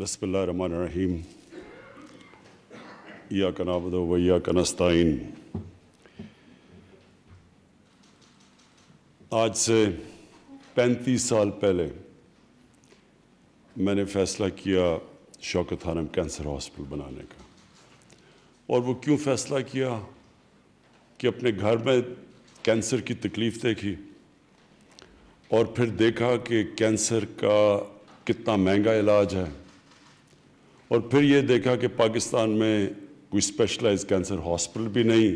بسم اللہ الرحمن الرحیم ایاک نعبد و ایاک نستعین۔ آج سے 35 سال پہلے میں نے فیصلہ کیا شوکت ہارم کینسر ہاسپٹل بنانے کا، اور وہ کیوں فیصلہ کیا کہ اپنے گھر میں کینسر کی تکلیف دیکھی اور پھر دیکھا کہ کینسر کا کتنا مہنگا علاج ہے، اور پھر یہ دیکھا کہ پاکستان میں کوئی اسپیشلائز کینسر ہاسپٹل بھی نہیں،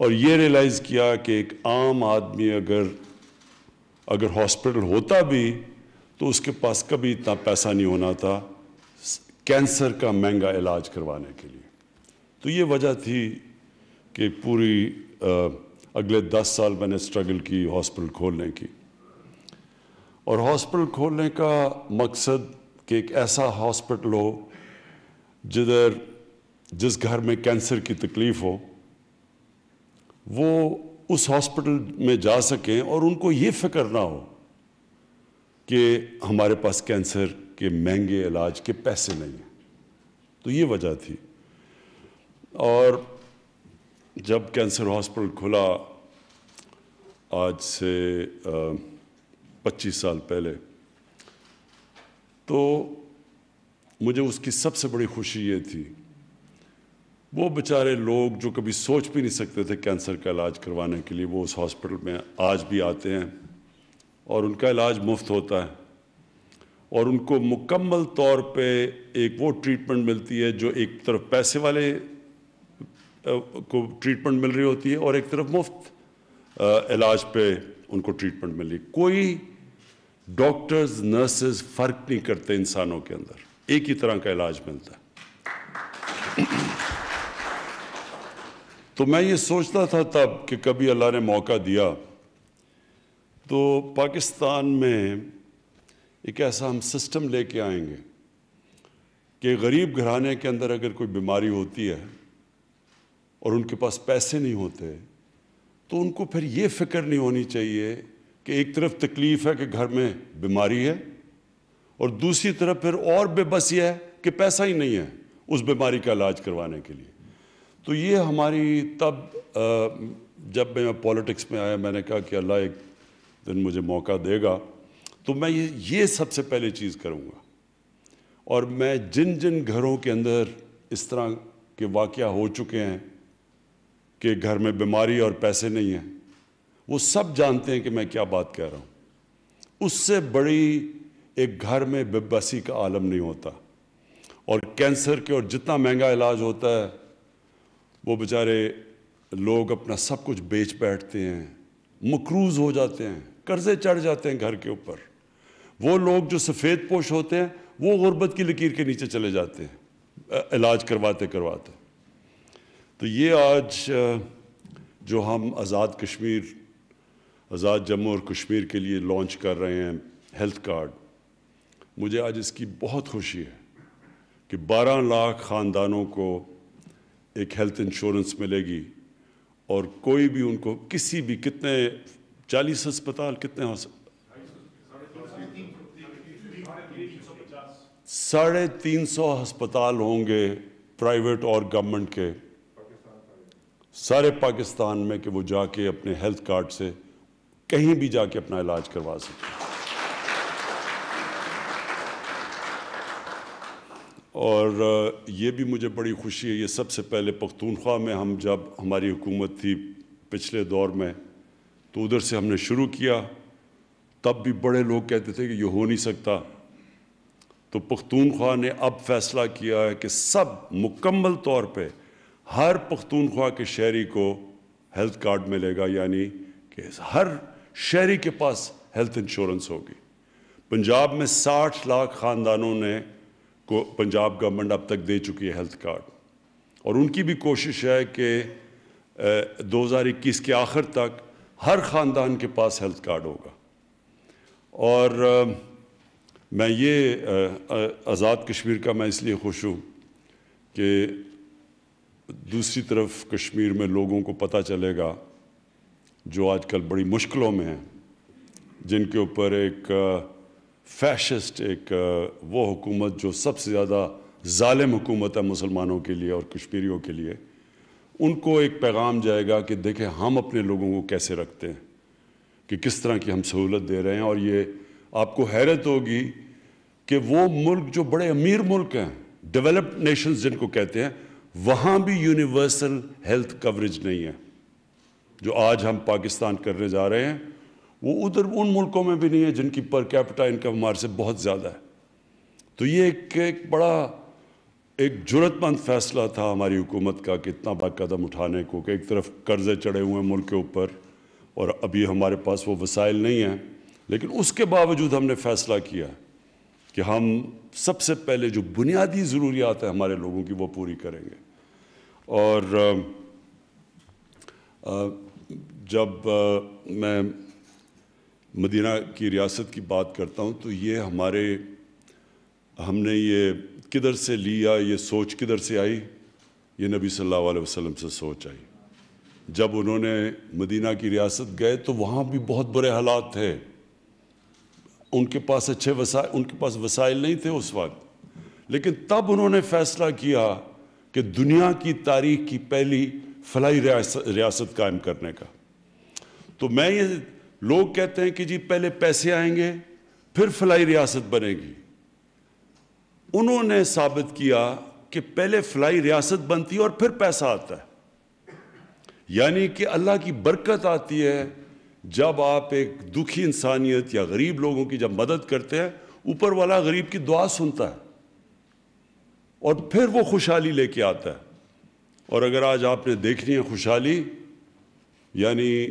اور یہ ریئلائز کیا کہ ایک عام آدمی اگر ہاسپٹل ہوتا بھی تو اس کے پاس کبھی اتنا پیسہ نہیں ہونا تھا کینسر کا مہنگا علاج کروانے کے لیے۔ تو یہ وجہ تھی کہ پوری اگلے 10 سال میں نے اسٹرگل کی ہاسپٹل کھولنے کی، اور ہاسپٹل کھولنے کا مقصد کہ ایک ایسا ہاسپٹل ہو جس گھر میں کینسر کی تکلیف ہو وہ اس ہاسپٹل میں جا سکیں اور ان کو یہ فکر نہ ہو کہ ہمارے پاس کینسر کے مہنگے علاج کے پیسے نہیں ہیں۔ تو یہ وجہ تھی، اور جب کینسر ہاسپٹل کھلا آج سے 25 سال پہلے، تو مجھے اس کی سب سے بڑی خوشی یہ تھی، وہ بیچارے لوگ جو کبھی سوچ بھی نہیں سکتے تھے کینسر کا علاج کروانے کے لیے، وہ اس ہاسپٹل میں آج بھی آتے ہیں اور ان کا علاج مفت ہوتا ہے، اور ان کو مکمل طور پہ ایک وہ ٹریٹمنٹ ملتی ہے جو ایک طرف پیسے والے کو ٹریٹمنٹ مل رہی ہوتی ہے اور ایک طرف مفت علاج پہ ان کو ٹریٹمنٹ مل رہی ہے۔ کوئی ڈاکٹرز نرسز فرق نہیں کرتے، انسانوں کے اندر ایک ہی طرح کا علاج ملتا ہے۔ تو میں یہ سوچتا تھا تب کہ کبھی اللہ نے موقع دیا تو پاکستان میں ایک ایسا ہم سسٹم لے کے آئیں گے کہ غریب گھرانے کے اندر اگر کوئی بیماری ہوتی ہے اور ان کے پاس پیسے نہیں ہوتے تو ان کو پھر یہ فکر نہیں ہونی چاہیے کہ ایک طرف تکلیف ہے کہ گھر میں بیماری ہے اور دوسری طرف پھر اور بے بسی ہے کہ پیسہ ہی نہیں ہے اس بیماری کا علاج کروانے کے لیے۔ تو یہ ہماری تب جب میں پولیٹکس میں آیا، میں نے کہا کہ اللہ ایک دن مجھے موقع دے گا تو میں یہ سب سے پہلے چیز کروں گا، اور میں جن گھروں کے اندر اس طرح کے واقعہ ہو چکے ہیں کہ گھر میں بیماری اور پیسے نہیں ہیں، وہ سب جانتے ہیں کہ میں کیا بات کہہ رہا ہوں۔ اس سے بڑی ایک گھر میں بے بسی کا عالم نہیں ہوتا، اور کینسر کے اور جتنا مہنگا علاج ہوتا ہے وہ بیچارے لوگ اپنا سب کچھ بیچ بیٹھتے ہیں، مقروض ہو جاتے ہیں، قرضے چڑھ جاتے ہیں گھر کے اوپر۔ وہ لوگ جو سفید پوش ہوتے ہیں وہ غربت کی لکیر کے نیچے چلے جاتے ہیں علاج کرواتے۔ تو یہ آج جو ہم آزاد جموں اور کشمیر کے لیے لانچ کر رہے ہیں ہیلتھ کارڈ، مجھے آج اس کی بہت خوشی ہے کہ 12 لاکھ خاندانوں کو ایک ہیلتھ انشورنس ملے گی، اور کوئی بھی ان کو کسی بھی کتنے 40 ہسپتال کتنے 350 ہسپتال ہوں گے پرائیویٹ اور گورنمنٹ کے سارے پاکستان میں، کہ وہ جا کے اپنے ہیلتھ کارڈ سے کہیں بھی جا کے اپنا علاج کروا سکیں۔ اور یہ بھی مجھے بڑی خوشی ہے، یہ سب سے پہلے پختونخوا میں جب ہماری حکومت تھی پچھلے دور میں تو ادھر سے ہم نے شروع کیا، تب بھی بڑے لوگ کہتے تھے کہ یہ ہو نہیں سکتا، تو پختونخوا نے اب فیصلہ کیا ہے کہ سب مکمل طور پہ ہر پختونخوا کے شہری کو ہیلتھ کارڈ ملے گا، یعنی کہ ہر شہری کے پاس ہیلتھ انشورنس ہوگی۔ پنجاب میں 60 لاکھ خاندانوں کو پنجاب گورنمنٹ اب تک دے چکی ہے ہیلتھ کارڈ، اور ان کی بھی کوشش ہے کہ 2021 کے آخر تک ہر خاندان کے پاس ہیلتھ کارڈ ہوگا۔ اور میں یہ آزاد کشمیر کا میں اس لیے خوش ہوں کہ دوسری طرف کشمیر میں لوگوں کو پتہ چلے گا جو آج کل بڑی مشکلوں میں ہیں، جن کے اوپر ایک فیشسٹ ایک وہ حکومت جو سب سے زیادہ ظالم حکومت ہے مسلمانوں کے لیے اور کشمیریوں کے لیے، ان کو ایک پیغام جائے گا کہ دیکھیں ہم اپنے لوگوں کو کیسے رکھتے ہیں، کہ کس طرح کی ہم سہولت دے رہے ہیں. اور یہ آپ کو حیرت ہوگی کہ وہ ملک جو بڑے امیر ملک ہیں، ڈیولپڈ نیشنز جن کو کہتے ہیں، وہاں بھی یونیورسل ہیلتھ کوریج نہیں ہے. جو آج ہم پاکستان کرنے جا رہے ہیں وہ ادھر ان ملکوں میں بھی نہیں ہے جن کی پر کیپٹا انکم ہمارے سے بہت زیادہ ہے. تو یہ ایک بڑا ایک جرأت مند فیصلہ تھا ہماری حکومت کا کہ اتنا بڑا قدم اٹھانے کو، کہ ایک طرف قرضے چڑھے ہوئے ہیں ملک کے اوپر اور ابھی ہمارے پاس وہ وسائل نہیں ہیں، لیکن اس کے باوجود ہم نے فیصلہ کیا کہ ہم سب سے پہلے جو بنیادی ضروریات ہیں ہمارے لوگوں کی وہ پوری کریں گے. اور جب میں مدینہ کی ریاست کی بات کرتا ہوں تو یہ ہم نے یہ کدھر سے لیا، یہ سوچ کدھر سے آئی؟ یہ نبی صلی اللہ علیہ وسلم سے سوچ آئی. جب انہوں نے مدینہ کی ریاست گئے تو وہاں بھی بہت برے حالات تھے، ان کے پاس اچھے وسائل، ان کے پاس وسائل نہیں تھے اس وقت، لیکن تب انہوں نے فیصلہ کیا کہ دنیا کی تاریخ کی پہلی فلاحی ریاست قائم کرنے کا. تو لوگ کہتے ہیں کہ جی پہلے پیسے آئیں گے پھر فلاحی ریاست بنے گی. انہوں نے ثابت کیا کہ پہلے فلاحی ریاست بنتی ہے اور پھر پیسہ آتا ہے. یعنی کہ اللہ کی برکت آتی ہے جب آپ ایک دکھی انسانیت یا غریب لوگوں کی جب مدد کرتے ہیں، اوپر والا غریب کی دعا سنتا ہے اور پھر وہ خوشحالی لے کے آتا ہے. اور اگر آج آپ نے دیکھنی ہے خوشحالی، یعنی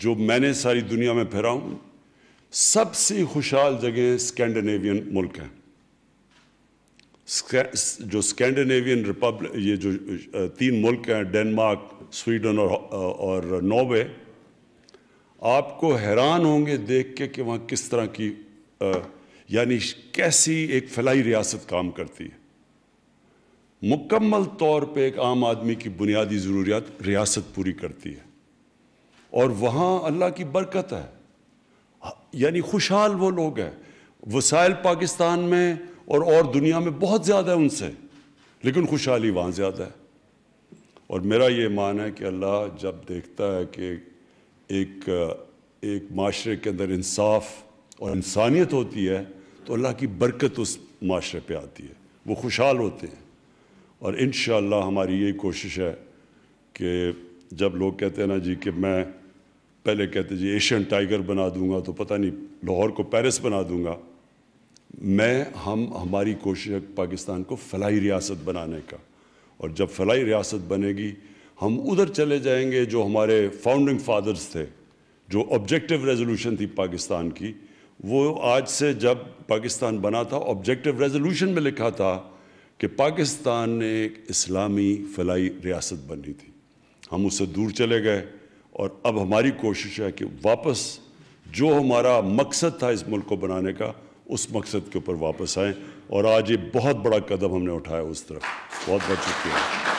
جو میں نے ساری دنیا میں پھرا ہوں، سب سے خوشحال جگہیں اسکینڈینیوین ملک ہیں. جو اسکینڈینیوین ریپبلک، یہ جو 3 ملک ہیں، ڈنمارک، سویڈن اور ناروے، آپ کو حیران ہوں گے دیکھ کے کہ وہاں کس طرح کی یعنی کیسی ایک فلاحی ریاست کام کرتی ہے. مکمل طور پہ ایک عام آدمی کی بنیادی ضروریات ریاست پوری کرتی ہے، اور وہاں اللہ کی برکت ہے. یعنی خوشحال وہ لوگ ہیں. وسائل پاکستان میں اور دنیا میں بہت زیادہ ہے ان سے، لیکن خوشحالی وہاں زیادہ ہے. اور میرا یہ ایمان ہے کہ اللہ جب دیکھتا ہے کہ ایک معاشرے کے اندر انصاف اور انسانیت ہوتی ہے تو اللہ کی برکت اس معاشرے پہ آتی ہے، وہ خوشحال ہوتے ہیں. اور انشاءاللہ ہماری یہی کوشش ہے کہ جب لوگ کہتے ہیں نا جی کہ میں پہلے کہتے جی ایشین ٹائیگر بنا دوں گا تو پتہ نہیں لاہور کو پیرس بنا دوں گا، ہماری کوشش ہے پاکستان کو فلاحی ریاست بنانے کا. اور جب فلاحی ریاست بنے گی ہم ادھر چلے جائیں گے جو ہمارے فاؤنڈنگ فادرز تھے، جو آبجیکٹیو ریزولوشن تھی پاکستان کی. وہ آج سے جب پاکستان بنا تھا آبجیکٹیو ریزولوشن میں لکھا تھا کہ پاکستان نے ایک اسلامی فلاحی ریاست بنی تھی. ہم اس سے دور چلے گئے اور اب ہماری کوشش ہے کہ واپس جو ہمارا مقصد تھا اس ملک کو بنانے کا، اس مقصد کے اوپر واپس آئیں. اور آج یہ بہت بڑا قدم ہم نے اٹھایا اس طرف. بہت بہت شکریہ.